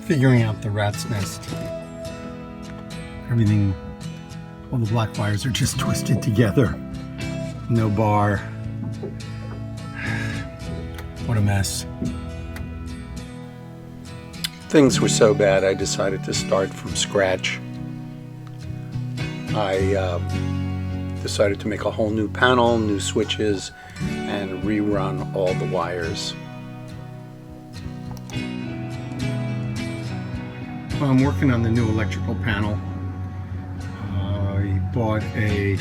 figuring out the rat's nest. Everything, all the black wires are just twisted together. No bar. What a mess. Things were so bad I decided to start from scratch. I decided to make a whole new panel, new switches, and rerun all the wires. Well, I'm working on the new electrical panel. I bought a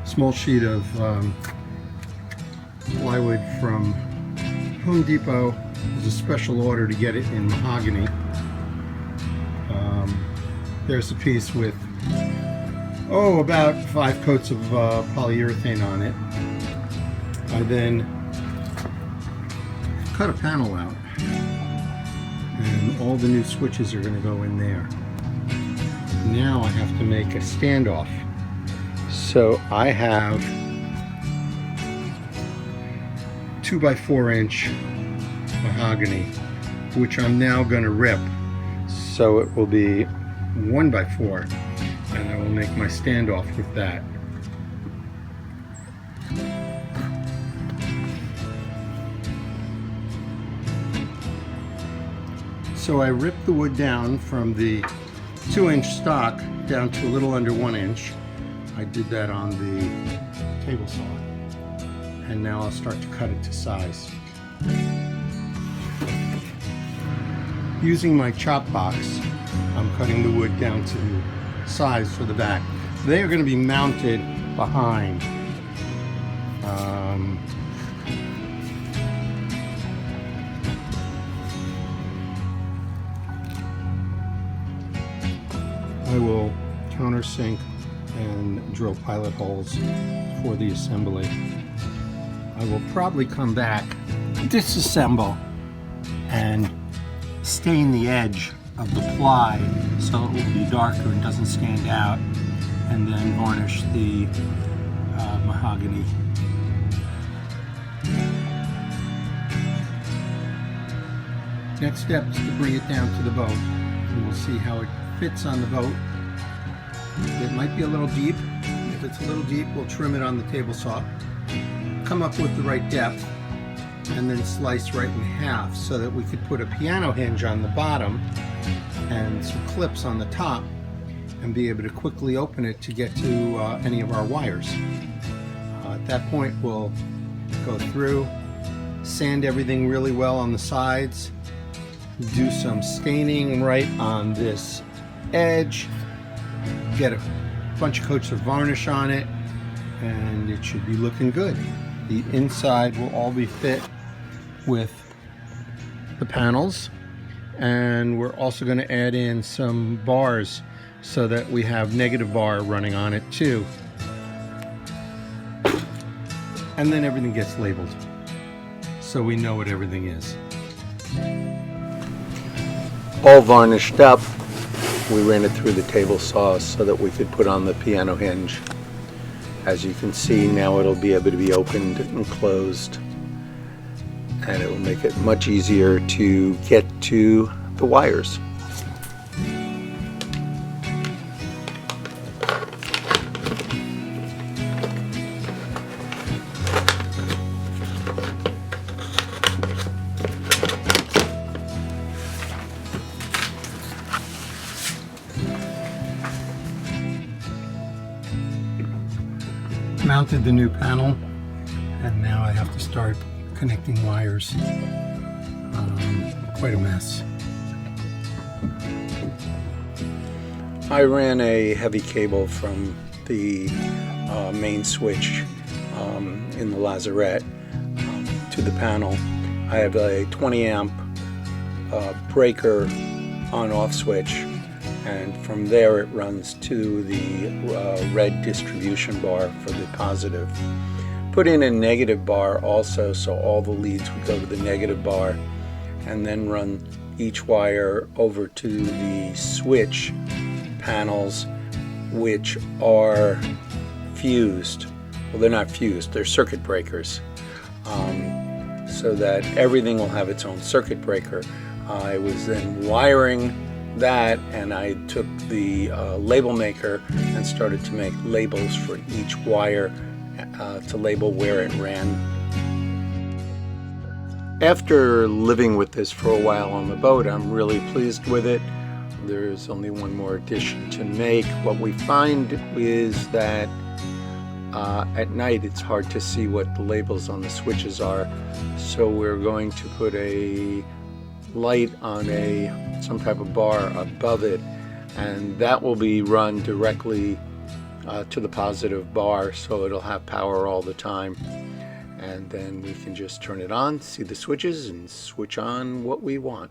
small sheet of plywood from Home Depot. It was a special order to get it in mahogany. There's a piece with about 5 coats of polyurethane on it. I then cut a panel out, and all the new switches are going to go in there. Now I have to make a standoff. So I have 2x4-inch mahogany, which I'm now going to rip, so it will be 1x4, and I will make my standoff with that. So I ripped the wood down from the 2-inch stock down to a little under 1 inch. I did that on the table saw, and now I'll start to cut it to size. Using my chop box, I'm cutting the wood down to size for the back. They are going to be mounted behind. I will countersink and drill pilot holes for the assembly. I will probably come back, disassemble, and stain the edge of the ply so it will be darker and doesn't stand out, and then varnish the mahogany. Next step is to bring it down to the boat, and we'll see how it fits on the boat. It might be a little deep. If it's a little deep, we'll trim it on the table saw, come up with the right depth, and then slice right in half so that we could put a piano hinge on the bottom and some clips on the top and be able to quickly open it to get to any of our wires. At that point, we'll go through, sand everything really well on the sides, do some staining right on this edge, get a bunch of coats of varnish on it, and it should be looking good. The inside will all be fit with the panels, and we're also going to add in some bars so that we have negative bar running on it too. And then everything gets labeled so we know what everything is. All varnished up. We ran it through the table saw so that we could put on the piano hinge. As you can see, now it'll be able to be opened and closed, and it will make it much easier to get to the wires. Mounted the new panel, and now I have to start connecting wires. Quite a mess. I ran a heavy cable from the main switch in the lazarette to the panel. I have a 20 amp breaker on-off switch, and from there it runs to the red distribution bar for the positive. Put in a negative bar also, so all the leads would go to the negative bar, and then run each wire over to the switch panels, which are fused. Well, they're not fused, they're circuit breakers, so that everything will have its own circuit breaker. I was then wiring that, and I took the label maker and started to make labels for each wire to label where it ran. After living with this for a while on the boat, I'm really pleased with it. There's only one more addition to make. What we find is that at night it's hard to see what the labels on the switches are, so we're going to put a light on some type of bar above it, and that will be run directly to the positive bar, so it'll have power all the time, and then we can just turn it on, see the switches, and switch on what we want.